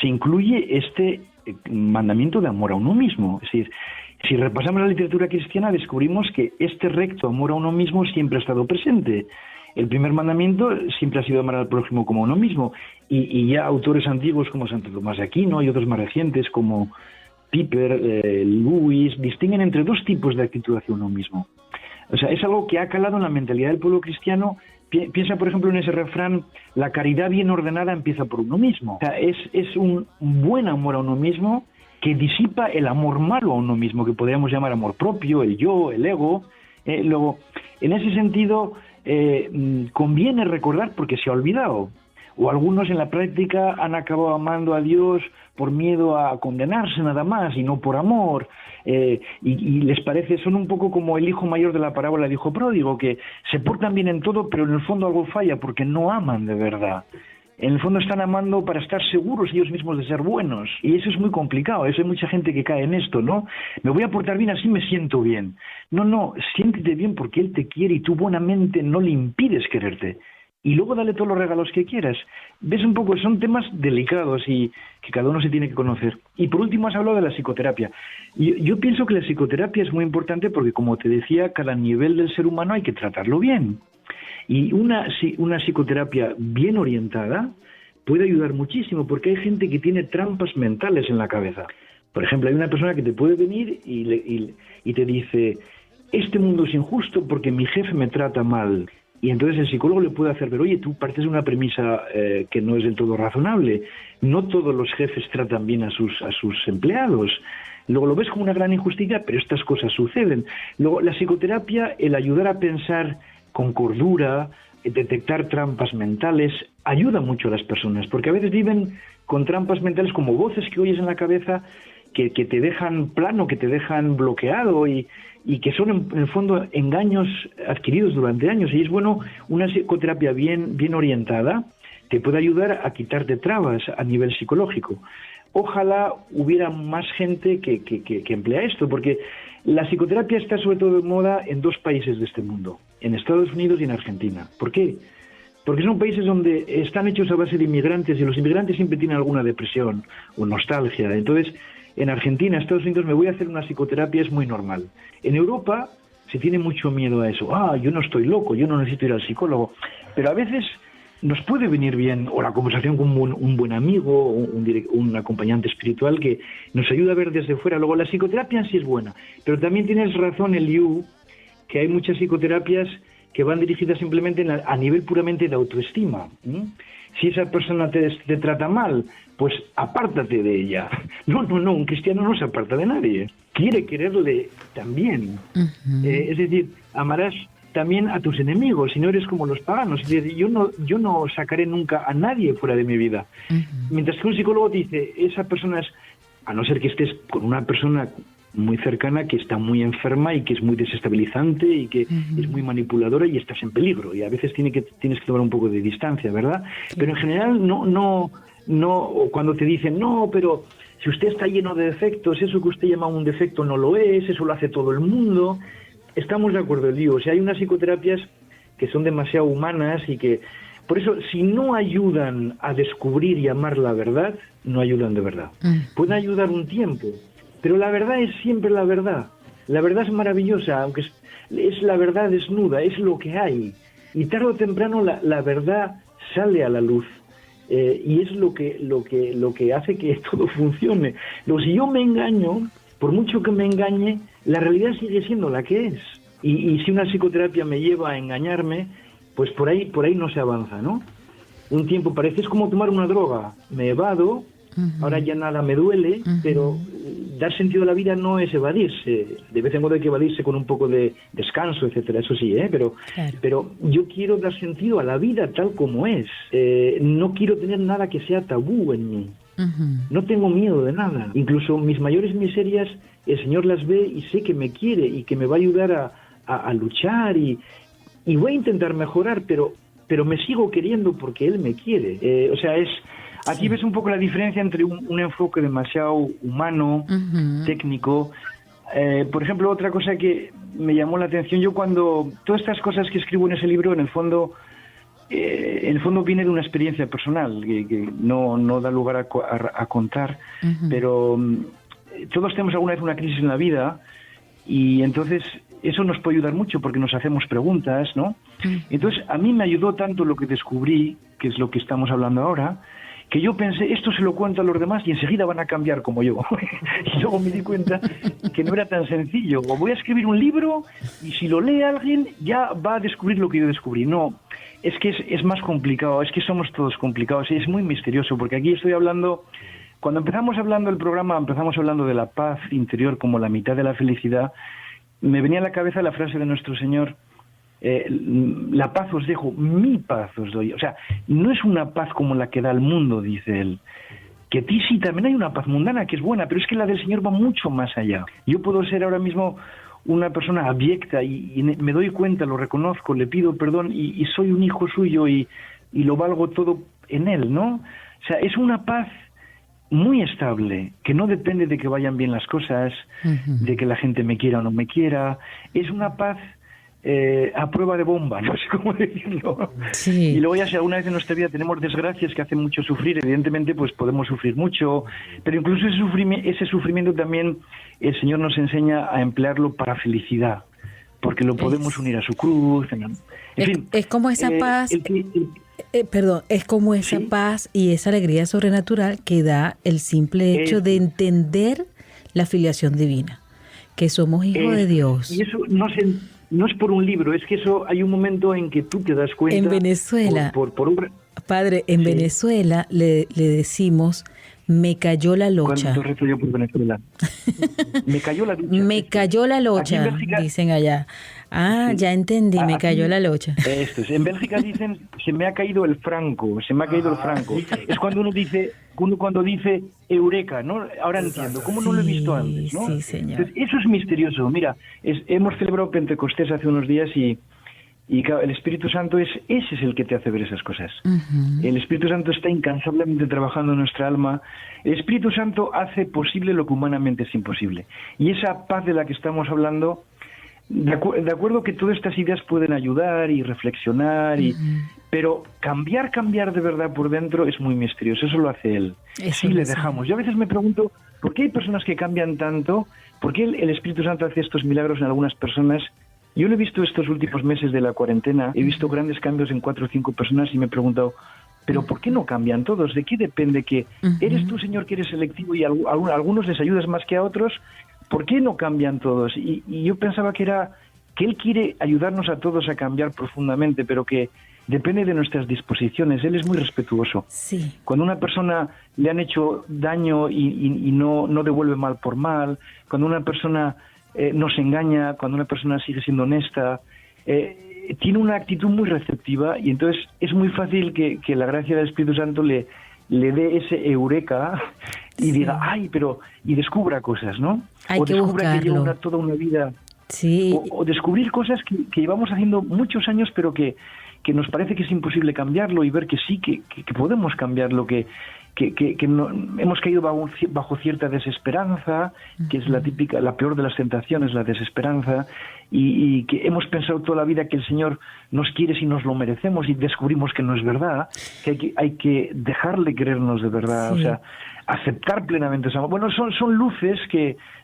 se incluye este mandamiento de amor a uno mismo. Es decir, si repasamos la literatura cristiana, descubrimos que este recto amor a uno mismo siempre ha estado presente. El primer mandamiento siempre ha sido amar al prójimo como a uno mismo. Y ya autores antiguos como Santo Tomás de Aquino y otros más recientes como Piper, Lewis, distinguen entre dos tipos de actitud hacia uno mismo. O sea, es algo que ha calado en la mentalidad del pueblo cristiano. Piensa, por ejemplo, en ese refrán, la caridad bien ordenada empieza por uno mismo. O sea, es un buen amor a uno mismo que disipa el amor malo a uno mismo, que podríamos llamar amor propio, el yo, el ego. Luego, en ese sentido, conviene recordar, porque se ha olvidado, o algunos en la práctica han acabado amando a Dios por miedo a condenarse nada más y no por amor, y les parece, son un poco como el hijo mayor de la parábola del hijo pródigo, que se portan bien en todo, pero en el fondo algo falla porque no aman de verdad. En el fondo están amando para estar seguros ellos mismos de ser buenos, y eso es muy complicado. Eso hay mucha gente que cae en esto, ¿no? Me voy a portar bien, así me siento bien. No, siéntete bien porque Él te quiere y tú buenamente no le impides quererte. Y luego dale todos los regalos que quieras. Ves un poco, son temas delicados y que cada uno se tiene que conocer. Y por último has hablado de la psicoterapia. Yo pienso que la psicoterapia es muy importante porque, como te decía, cada nivel del ser humano hay que tratarlo bien. Y una psicoterapia bien orientada puede ayudar muchísimo, porque hay gente que tiene trampas mentales en la cabeza. Por ejemplo, hay una persona que te puede venir y te dice: este mundo es injusto porque mi jefe me trata mal. Y entonces el psicólogo le puede hacer ver, oye, tú partes de una premisa que no es del todo razonable. No todos los jefes tratan bien a sus empleados. Luego lo ves como una gran injusticia, pero estas cosas suceden. Luego la psicoterapia, el ayudar a pensar con cordura, detectar trampas mentales, ayuda mucho a las personas, porque a veces viven con trampas mentales como voces que oyes en la cabeza que te dejan plano, que te dejan bloqueado y que son en el fondo engaños adquiridos durante años. Y es bueno, una psicoterapia bien orientada te puede ayudar a quitarte trabas a nivel psicológico. Ojalá hubiera más gente que emplea esto, porque la psicoterapia está sobre todo de moda en 2 países de este mundo, en Estados Unidos y en Argentina. ¿Por qué? Porque son países donde están hechos a base de inmigrantes y los inmigrantes siempre tienen alguna depresión o nostalgia. Entonces, en Argentina, Estados Unidos, me voy a hacer una psicoterapia, es muy normal. En Europa se tiene mucho miedo a eso. Yo no estoy loco, yo no necesito ir al psicólogo. Pero a veces nos puede venir bien, o la conversación con un buen amigo, un acompañante espiritual que nos ayuda a ver desde fuera. Luego, la psicoterapia en sí es buena. Pero también tienes razón, Eliú, que hay muchas psicoterapias que van dirigidas simplemente a nivel puramente de autoestima. Si esa persona te trata mal, pues apártate de ella. No, un cristiano no se aparta de nadie. Quiere quererle también. Es decir, amarás también a tus enemigos, si no eres como los paganos. Es decir, yo no sacaré nunca a nadie fuera de mi vida. Mientras que un psicólogo te dice, esa persona es, a no ser que estés con una persona muy cercana que está muy enferma y que es muy desestabilizante y que es muy manipuladora y estás en peligro y a veces tienes que tomar un poco de distancia, ¿verdad? Pero en general no, cuando te dicen, no, pero si usted está lleno de defectos, eso que usted llama un defecto no lo es, eso lo hace todo el mundo. Estamos de acuerdo, Lío. O sea, hay unas psicoterapias que son demasiado humanas y que, por eso, si no ayudan a descubrir y amar la verdad, no ayudan de verdad. Pueden ayudar un tiempo, pero la verdad es siempre la verdad. La verdad es maravillosa, aunque es la verdad desnuda, es lo que hay. Y tarde o temprano la verdad sale a la luz. Y es lo que hace que todo funcione. Luego, si yo me engaño, por mucho que me engañe, la realidad sigue siendo la que es. Y si una psicoterapia me lleva a engañarme, pues por ahí no se avanza, ¿no? Un tiempo parece, es como tomar una droga. Me evado, ahora ya nada me duele, pero dar sentido a la vida no es evadirse. De vez en cuando hay que evadirse con un poco de descanso, etcétera. Eso sí, pero yo quiero dar sentido a la vida tal como es. No quiero tener nada que sea tabú en mí. No tengo miedo de nada. Incluso mis mayores miserias, el Señor las ve y sé que me quiere y que me va a ayudar a luchar y voy a intentar mejorar, pero me sigo queriendo porque Él me quiere. O sea, aquí ves un poco la diferencia entre un enfoque demasiado humano, técnico. Por ejemplo, otra cosa que me llamó la atención, yo cuando todas estas cosas que escribo en ese libro, en el fondo viene de una experiencia personal que no da lugar a contar, pero todos tenemos alguna vez una crisis en la vida y entonces eso nos puede ayudar mucho porque nos hacemos preguntas, ¿no? Entonces a mí me ayudó tanto lo que descubrí, que es lo que estamos hablando ahora, que yo pensé, esto se lo cuento a los demás y enseguida van a cambiar como yo. Y luego me di cuenta que no era tan sencillo. O voy a escribir un libro y si lo lee alguien ya va a descubrir lo que yo descubrí. No, es que es más complicado, es que somos todos complicados y es muy misterioso porque aquí estoy hablando, cuando empezamos hablando del programa, empezamos hablando de la paz interior como la mitad de la felicidad, me venía a la cabeza la frase de nuestro Señor, la paz os dejo, mi paz os doy. O sea, no es una paz como la que da el mundo, dice él. Que a ti sí, también hay una paz mundana que es buena, pero es que la del Señor va mucho más allá. Yo puedo ser ahora mismo una persona abyecta y me doy cuenta, lo reconozco, le pido perdón y soy un hijo suyo y lo valgo todo en él, ¿no? O sea, es una paz muy estable, que no depende de que vayan bien las cosas, de que la gente me quiera o no me quiera. Es una paz a prueba de bomba, no sé cómo decirlo. Sí. Y luego ya si alguna vez en nuestra vida tenemos desgracias que hacen mucho sufrir, evidentemente pues podemos sufrir mucho, pero incluso ese sufrimiento también el Señor nos enseña a emplearlo para felicidad, porque lo podemos unir a su cruz. En fin, es como esa paz, es como esa paz y esa alegría sobrenatural que da el simple hecho de entender la filiación divina, que somos hijos de Dios. Y eso no es por un libro, es que eso hay un momento en que tú te das cuenta. En Venezuela, padre, en Sí. Venezuela le decimos, me cayó la locha. ¿Cuánto rezo yo por Venezuela? Me cayó la ducha. Me cayó la Aquí locha, en Bélgica, dicen allá. Ah, sí. ya entendí, me Aquí- cayó la locha. Esto es. En Bélgica dicen, se me ha caído el franco, se me ha caído el franco. Es cuando uno cuando dice eureka, ¿no? Ahora entiendo, ¿cómo no lo he visto antes, no? Sí, señor. Entonces, eso es misterioso. Mira, hemos celebrado Pentecostés hace unos días y claro, el Espíritu Santo ese es el que te hace ver esas cosas. Ujú. El Espíritu Santo está incansablemente trabajando en nuestra alma. El Espíritu Santo hace posible lo que humanamente es imposible. Y esa paz de la que estamos hablando, de acuerdo que todas estas ideas pueden ayudar y reflexionar, pero cambiar de verdad por dentro es muy misterioso. Eso lo hace Él. Eso Sí le lo sabe. dejamos. Yo a veces me pregunto, ¿por qué hay personas que cambian tanto? ¿Por qué el Espíritu Santo hace estos milagros en algunas personas? Yo lo he visto estos últimos meses de la cuarentena, he visto grandes cambios en 4 o 5 personas y me he preguntado, ¿pero por qué no cambian todos? ¿De qué depende que eres tú, Señor, que eres selectivo y a algunos les ayudas más que a otros? ¿Por qué no cambian todos? Y yo pensaba que Él quiere ayudarnos a todos a cambiar profundamente, pero que depende de nuestras disposiciones. Él es muy respetuoso. Sí. Cuando a una persona le han hecho daño y no devuelve mal por mal, cuando una persona nos engaña, cuando una persona sigue siendo honesta, tiene una actitud muy receptiva y entonces es muy fácil que la gracia del Espíritu Santo le dé ese eureka y diga, ay, y descubra cosas, ¿no? Hay o que descubra que buscarlo. lleva toda una vida. Sí. O descubrir cosas que llevamos haciendo muchos años, pero que nos parece que es imposible cambiarlo y ver que sí, que podemos cambiarlo, que no, hemos caído bajo cierta desesperanza, que es la peor de las tentaciones, la desesperanza, y que hemos pensado toda la vida que el Señor nos quiere si nos lo merecemos y descubrimos que no es verdad, que hay que dejarle querernos de verdad, Sí. o sea, aceptar plenamente esa. Bueno, son luces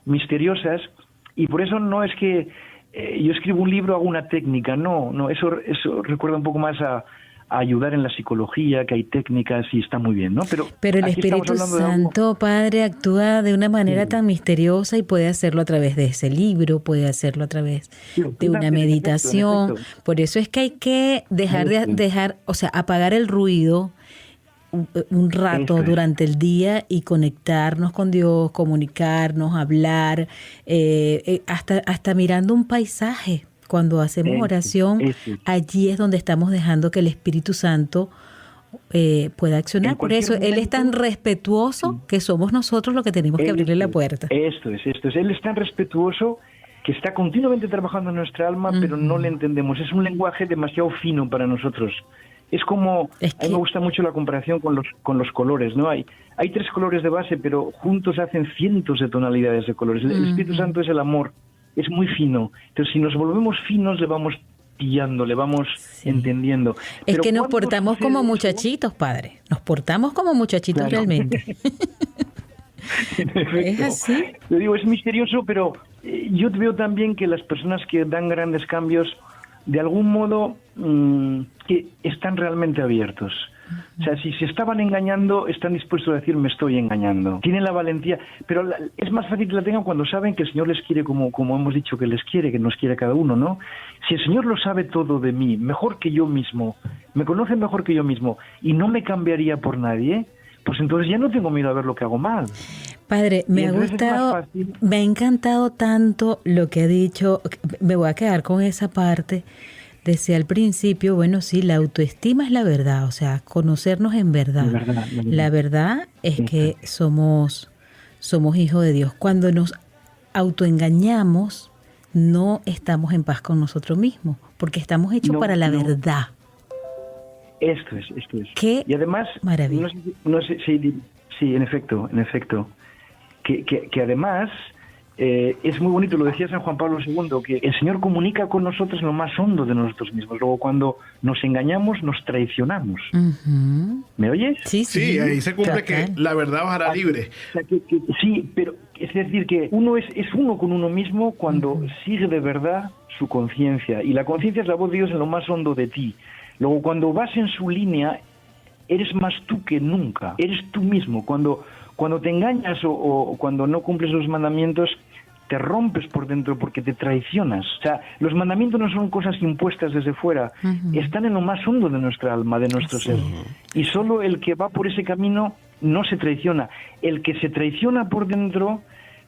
misteriosas, y por eso no es que yo escribo un libro, hago una técnica, no, eso recuerda un poco más a ayudar en la psicología, que hay técnicas y está muy bien, ¿no? Pero el aquí estamos Espíritu hablando de algo. Santo, Padre, actúa de una manera tan misteriosa y puede hacerlo a través de ese libro, puede hacerlo a través de una en meditación. efecto. Por eso es que hay que dejar, o sea, apagar el ruido un rato Esto es. durante el día y conectarnos con Dios, comunicarnos, hablar, hasta mirando un paisaje. Cuando hacemos oración, allí es donde estamos dejando que el Espíritu Santo pueda accionar. Por eso Él es tan respetuoso que somos nosotros los que tenemos que abrirle la puerta. Esto es. Él es tan respetuoso que está continuamente trabajando en nuestra alma, pero no le entendemos. Es un lenguaje demasiado fino para nosotros. Es como, a mí me gusta mucho la comparación con los colores, ¿no? Hay 3 colores de base, pero juntos hacen cientos de tonalidades de colores. El Espíritu Santo es el amor, es muy fino. Entonces, si nos volvemos finos, le vamos pillando, le vamos entendiendo. Es Pero que nos ¿cuándo portamos sucede como eso? muchachitos, Padre. Nos portamos como muchachitos realmente. Es así. Yo digo, es misterioso, pero yo veo también que las personas que dan grandes cambios, de algún modo, que están realmente abiertos. O sea, si se estaban engañando, están dispuestos a decir, me estoy engañando. Tienen la valentía, pero es más fácil que la tengan cuando saben que el Señor les quiere como hemos dicho que les quiere, que nos quiere a cada uno, ¿no? Si el Señor lo sabe todo de mí, mejor que yo mismo, me conoce mejor que yo mismo, y no me cambiaría por nadie, pues entonces ya no tengo miedo a ver lo que hago mal. Padre, me ha gustado, me ha encantado tanto lo que ha dicho. Me voy a quedar con esa parte. Decía al principio, bueno, sí, la autoestima es la verdad, o sea, conocernos en verdad. La verdad es que somos hijos de Dios. Cuando nos autoengañamos, no estamos en paz con nosotros mismos, porque estamos hechos para la verdad. Esto es. Qué y además, maravilla. No sé, sí, en efecto. Que además es muy bonito, lo decía San Juan Pablo II, que el Señor comunica con nosotros lo más hondo de nosotros mismos. Luego, cuando nos engañamos, nos traicionamos. ¿Me oyes? Sí, ahí se cumple que la verdad os hará libre. O sea, sí, pero es decir, que uno es uno con uno mismo cuando sigue de verdad su conciencia. Y la conciencia es la voz de Dios en lo más hondo de ti. Luego, cuando vas en su línea, eres más tú que nunca. Eres tú mismo. Cuando te engañas o cuando no cumples los mandamientos, te rompes por dentro porque te traicionas. O sea, los mandamientos no son cosas impuestas desde fuera, están en lo más hondo de nuestra alma, de nuestro ser. Y solo el que va por ese camino no se traiciona. El que se traiciona por dentro,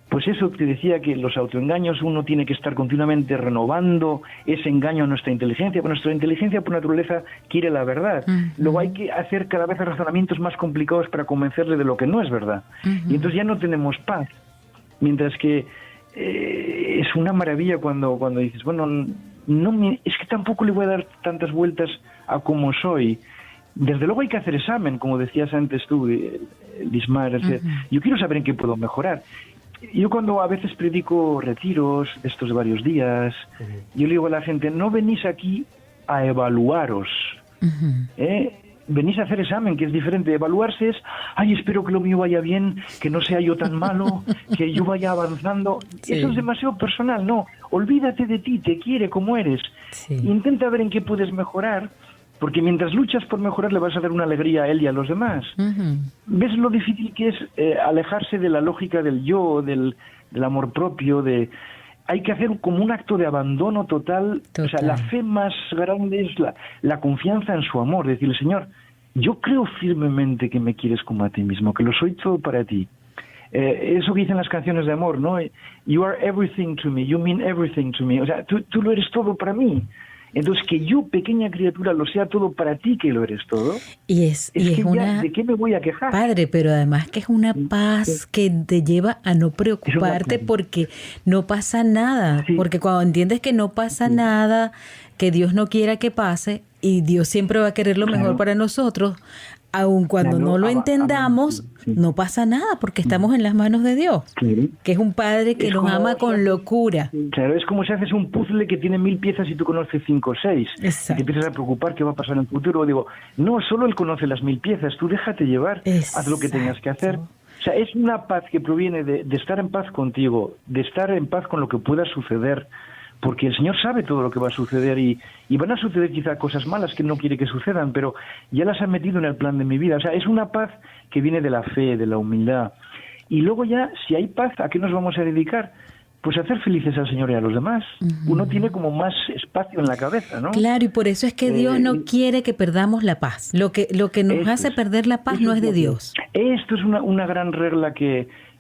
pues eso te decía, que los autoengaños, uno tiene que estar continuamente renovando ese engaño a nuestra inteligencia. Pues nuestra inteligencia por naturaleza quiere la verdad. Luego hay que hacer cada vez razonamientos más complicados para convencerle de lo que no es verdad. Y entonces ya no tenemos paz. Mientras que es una maravilla cuando dices, bueno, es que tampoco le voy a dar tantas vueltas a cómo soy. Desde luego hay que hacer examen, como decías antes tú, Lismar. Yo quiero saber en qué puedo mejorar. Yo cuando a veces predico retiros, estos de varios días, yo le digo a la gente, no venís aquí a evaluaros, venís a hacer examen, que es diferente. Evaluarse es, ay, espero que lo mío vaya bien, que no sea yo tan malo, que yo vaya avanzando. Sí. Eso es demasiado personal, no. Olvídate de ti, te quiere como eres. Sí. Intenta ver en qué puedes mejorar, porque mientras luchas por mejorar le vas a dar una alegría a él y a los demás. ¿Ves lo difícil que es alejarse de la lógica del yo, del amor propio? Hay que hacer como un acto de abandono total. O sea, la fe más grande es la confianza en su amor. Decirle, Señor, yo creo firmemente que me quieres como a ti mismo, que lo soy todo para ti. Eso que dicen las canciones de amor, ¿no? You are everything to me, you mean everything to me. O sea, tú lo eres todo para mí. Entonces, que yo, pequeña criatura, lo sea todo para ti, que lo eres todo. Y es una... ¿De qué me voy a quejar? Padre, pero además que es una paz que te lleva a no preocuparte porque no pasa nada. Sí. Porque cuando entiendes que no pasa nada, que Dios no quiera que pase, y Dios siempre va a querer lo mejor para nosotros, aun cuando no lo entendamos, no pasa nada, porque estamos en las manos de Dios, que es un Padre que nos ama con locura. Claro, es como si haces un puzzle que tiene 1000 piezas y tú conoces 5 o 6. Exacto. Y te empiezas a preocupar qué va a pasar en el futuro. Digo, no, solo Él conoce las 1000 piezas, tú déjate llevar, haz lo que tengas que hacer. O sea, es una paz que proviene de estar en paz contigo, de estar en paz con lo que pueda suceder, porque el Señor sabe todo lo que va a suceder y van a suceder quizá cosas malas que no quiere que sucedan, pero ya las ha metido en el plan de mi vida. O sea, es una paz que viene de la fe, de la humildad. Y luego ya, si hay paz, ¿a qué nos vamos a dedicar? Pues a hacer felices al Señor y a los demás. Uno tiene como más espacio en la cabeza, ¿no? Claro, y por eso es que Dios no quiere que perdamos la paz. Lo que nos hace perder la paz no es de Dios. Esto es una gran regla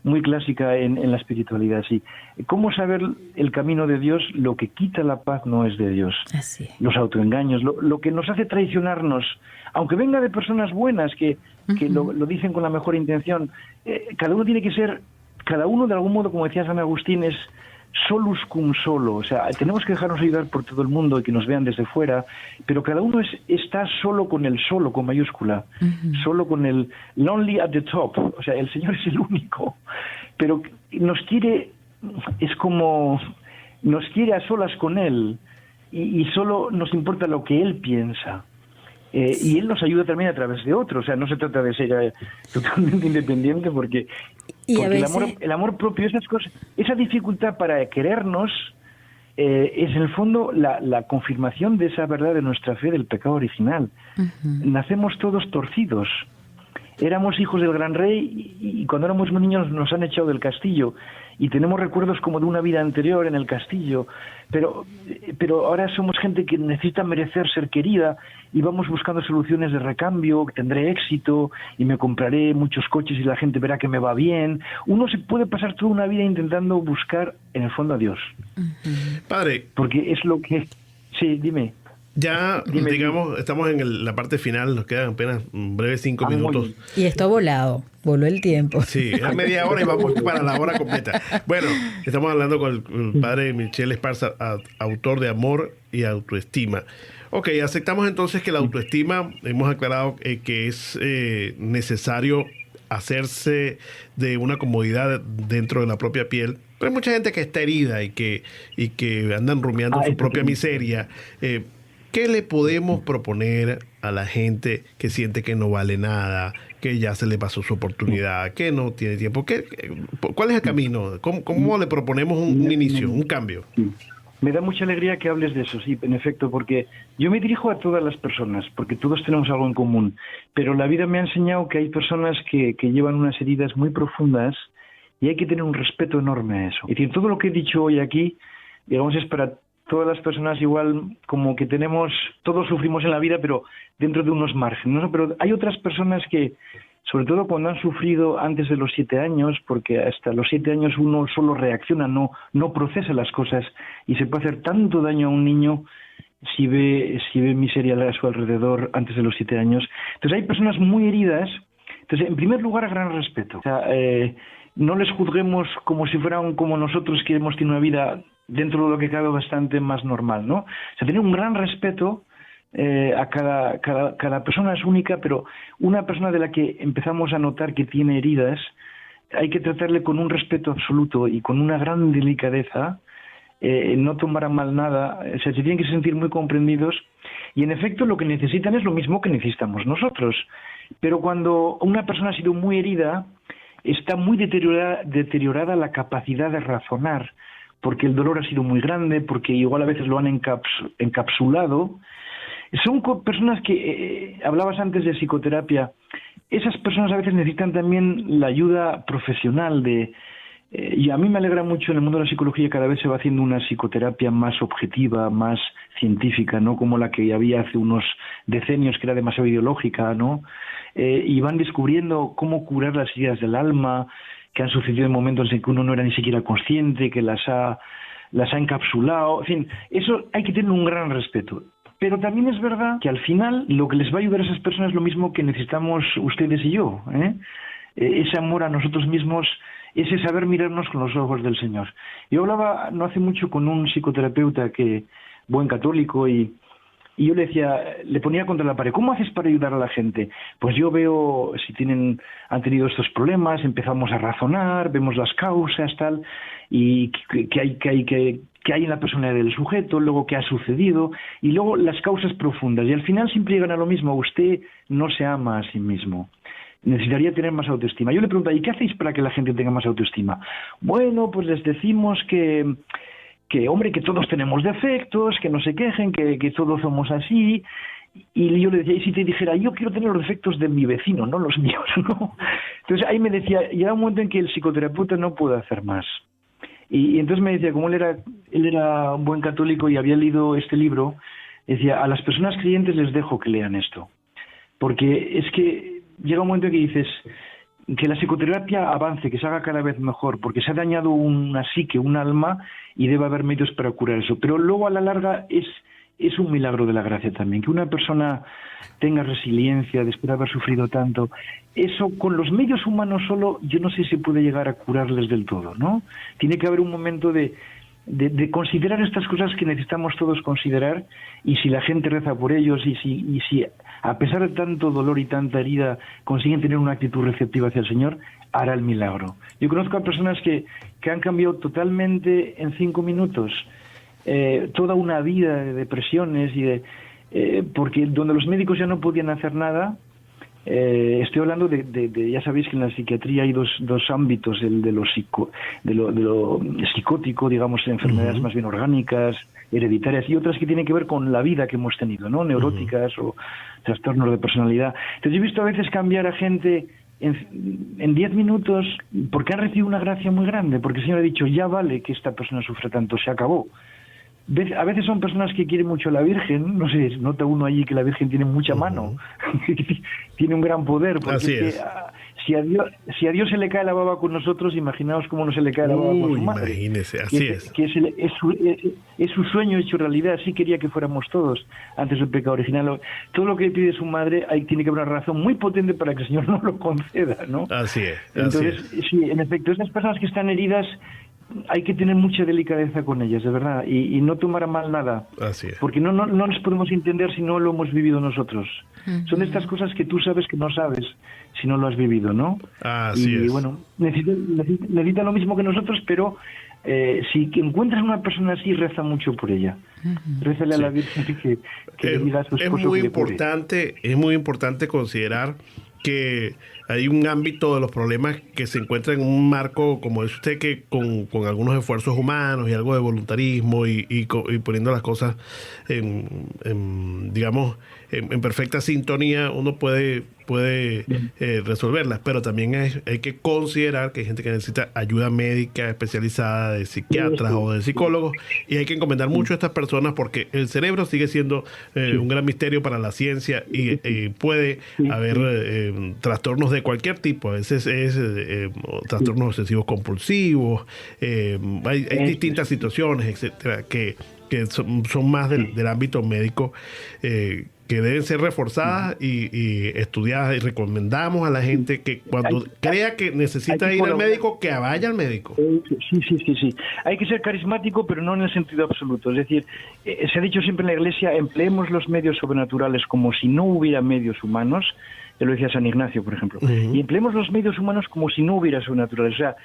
muy clásica en la espiritualidad, sí. ¿Cómo saber el camino de Dios? Lo que quita la paz no es de Dios. Así es. Los autoengaños, lo que nos hace traicionarnos, aunque venga de personas buenas que lo dicen con la mejor intención, cada uno tiene que ser, cada uno de algún modo, como decía San Agustín, es solus cum solo. O sea, tenemos que dejarnos ayudar por todo el mundo y que nos vean desde fuera, pero cada uno está solo con el solo, con mayúscula, solo con el lonely at the top. O sea, el Señor es el único, pero nos quiere a solas con Él y solo nos importa lo que Él piensa. Y Él nos ayuda también a través de otros. O sea, no se trata de ser totalmente independiente porque el amor propio, esas cosas, esa dificultad para querernos es en el fondo la confirmación de esa verdad de nuestra fe del pecado original. Nacemos todos torcidos. Éramos hijos del gran rey y cuando éramos niños nos han echado del castillo y tenemos recuerdos como de una vida anterior en el castillo, pero ahora somos gente que necesita merecer ser querida y vamos buscando soluciones de recambio, tendré éxito y me compraré muchos coches y la gente verá que me va bien. Uno se puede pasar toda una vida intentando buscar en el fondo a Dios. Padre. Porque es lo que... Sí, dime. Ya, digamos, estamos en la parte final, nos quedan apenas breves 5 minutos. Y esto ha voló el tiempo. Sí, es media hora y vamos para la hora completa. Bueno, estamos hablando con el padre Michel Esparza, autor de Amor y Autoestima. Ok, aceptamos entonces que la autoestima, hemos aclarado que es necesario hacerse de una comodidad dentro de la propia piel, pero hay mucha gente que está herida y que andan rumiando su propia miseria. ¿Qué le podemos proponer a la gente que siente que no vale nada, que ya se le pasó su oportunidad, que no tiene tiempo? ¿Cuál es el camino? ¿Cómo le proponemos un inicio, un cambio? Me da mucha alegría que hables de eso, sí, en efecto, porque yo me dirijo a todas las personas, porque todos tenemos algo en común, pero la vida me ha enseñado que hay personas que llevan unas heridas muy profundas y hay que tener un respeto enorme a eso. Es decir, todo lo que he dicho hoy aquí, digamos, es para todas las personas igual, como que todos sufrimos en la vida, pero dentro de unos márgenes, ¿no? Pero hay otras personas que, sobre todo cuando han sufrido antes de los 7 años, porque hasta los 7 años uno solo reacciona, no procesa las cosas, y se puede hacer tanto daño a un niño si ve miseria a su alrededor antes de los 7 años. Entonces hay personas muy heridas. Entonces, en primer lugar, gran respeto. O sea, no les juzguemos como si fueran como nosotros, que hemos tenido una vida dentro de lo que cabe bastante más normal, ¿no? O sea, tener un gran respeto a cada persona es única, pero una persona de la que empezamos a notar que tiene heridas, hay que tratarle con un respeto absoluto y con una gran delicadeza, no tomar a mal nada, o sea, se tienen que sentir muy comprendidos, y en efecto lo que necesitan es lo mismo que necesitamos nosotros. Pero cuando una persona ha sido muy herida, está muy deteriorada la capacidad de razonar, porque el dolor ha sido muy grande, porque igual a veces lo han encapsulado. Son personas que, hablabas antes de psicoterapia, esas personas a veces necesitan también la ayuda profesional y a mí me alegra mucho, en el mundo de la psicología cada vez se va haciendo una psicoterapia más objetiva, más científica, no como la que había hace unos decenios, que era demasiado ideológica, ¿no? Y van descubriendo cómo curar las heridas del alma, que han sucedido en momentos en que uno no era ni siquiera consciente, que las ha encapsulado. En fin, eso hay que tener un gran respeto. Pero también es verdad que al final lo que les va a ayudar a esas personas es lo mismo que necesitamos ustedes y yo, ese amor a nosotros mismos, ese saber mirarnos con los ojos del Señor. Yo hablaba no hace mucho con un psicoterapeuta buen católico, y yo le decía, le ponía contra la pared, ¿cómo haces para ayudar a la gente? Pues yo veo si han tenido estos problemas, empezamos a razonar, vemos las causas, tal, y que hay en la personalidad del sujeto, luego qué ha sucedido, y luego las causas profundas. Y al final siempre llegan a lo mismo: usted no se ama a sí mismo. Necesitaría tener más autoestima. Yo le preguntaba, ¿y qué hacéis para que la gente tenga más autoestima? Bueno, pues les decimos que hombre, que todos tenemos defectos, que no se quejen, que todos somos así. Y yo le decía, ¿y si te dijera, yo quiero tener los defectos de mi vecino, no los míos, ¿no? Entonces ahí me decía, llega un momento en que el psicoterapeuta no puede hacer más. Y entonces me decía, como él era un buen católico y había leído este libro, decía, a las personas creyentes les dejo que lean esto. Porque es que llega un momento en que dices, que la psicoterapia avance, que se haga cada vez mejor, porque se ha dañado una psique, un alma, y debe haber medios para curar eso. Pero luego a la larga es un milagro de la gracia también, que una persona tenga resiliencia después de haber sufrido tanto. Eso con los medios humanos solo, yo no sé si puede llegar a curarles del todo, ¿no? Tiene que haber un momento de considerar estas cosas que necesitamos todos considerar, y si la gente reza por ellos, y si a pesar de tanto dolor y tanta herida consiguen tener una actitud receptiva hacia el Señor, hará el milagro. Yo conozco a personas que han cambiado totalmente en 5 minutos toda una vida de depresiones porque donde los médicos ya no podían hacer nada. Estoy hablando de ya sabéis que en la psiquiatría hay dos ámbitos, el de lo psicótico, digamos, enfermedades más bien orgánicas, hereditarias, y otras que tienen que ver con la vida que hemos tenido, ¿no? Neuróticas o trastornos de personalidad. Entonces yo he visto a veces cambiar a gente en 10 minutos porque han recibido una gracia muy grande, porque el Señor ha dicho, ya vale que esta persona sufra tanto, se acabó. A veces son personas que quieren mucho a la Virgen, no sé, nota uno allí que la Virgen tiene mucha mano, tiene un gran poder, porque así es. Si a Dios se le cae la baba con nosotros, imaginaos cómo no se le cae la baba con su madre. Imagínese, así es. Que es su sueño hecho realidad, así quería que fuéramos todos antes del pecado original. Todo lo que pide su madre, ahí tiene que haber una razón muy potente para que el Señor no lo conceda, ¿no? Así es. Entonces, sí, en efecto, esas personas que están heridas, hay que tener mucha delicadeza con ellas, de verdad, y no tomar a mal nada. Así es. Porque no nos podemos entender si no lo hemos vivido nosotros. Son estas cosas que tú sabes que no sabes si no lo has vivido, ¿no? Así es. Y bueno, necesita lo mismo que nosotros, pero si encuentras una persona así, reza mucho por ella. Rézale a la Virgen que le diga a su esposo es muy que importante, es muy importante considerar que hay un ámbito de los problemas que se encuentra en un marco, como dice usted, que con algunos esfuerzos humanos y algo de voluntarismo y poniendo las cosas digamos, en perfecta sintonía, uno puede resolverlas, pero también hay que considerar que hay gente que necesita ayuda médica especializada de psiquiatras o de psicólogos, y hay que encomendar mucho a estas personas porque el cerebro sigue siendo un gran misterio para la ciencia y puede haber trastornos de cualquier tipo. A veces es trastornos obsesivos compulsivos, hay distintas situaciones, etcétera, que son más del ámbito médico, que deben ser reforzadas y estudiadas, y recomendamos a la gente que cuando crea que necesita ir al médico, que vaya al médico. Sí. Hay que ser carismático, pero no en el sentido absoluto. Es decir, se ha dicho siempre en la Iglesia, empleemos los medios sobrenaturales como si no hubiera medios humanos. Ya lo decía San Ignacio, por ejemplo. Y empleemos los medios humanos como si no hubiera sobrenaturales. O sea,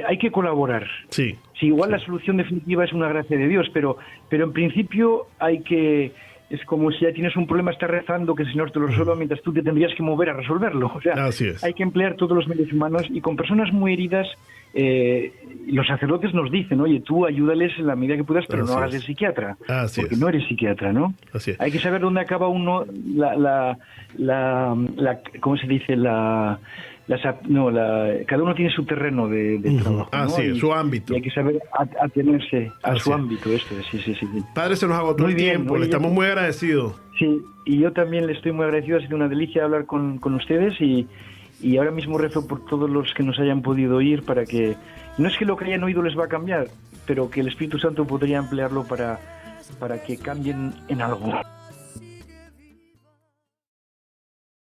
hay que colaborar. Sí. Si igual la solución definitiva es una gracia de Dios, pero en principio hay que... Es como si ya tienes un problema, estás rezando que el Señor te lo resuelva mientras tú te tendrías que mover a resolverlo. O sea, así es. Hay que emplear todos los medios humanos, y con personas muy heridas, los sacerdotes nos dicen, oye, tú ayúdales en la medida que puedas, pero no hagas de psiquiatra, porque no eres psiquiatra, ¿no? Así es. Hay que saber dónde acaba uno, ¿cómo se dice? Cada uno tiene su terreno de trabajo, ¿no? Sí, su ámbito. Y hay que saber atenerse a su ámbito. Sí. Padre, se nos agotó el tiempo, le estamos muy agradecidos. Sí, y yo también le estoy muy agradecido, ha sido una delicia hablar con ustedes, y ahora mismo rezo por todos los que nos hayan podido oír, para que, no es que lo que hayan oído les va a cambiar, pero que el Espíritu Santo podría emplearlo para que cambien en algo.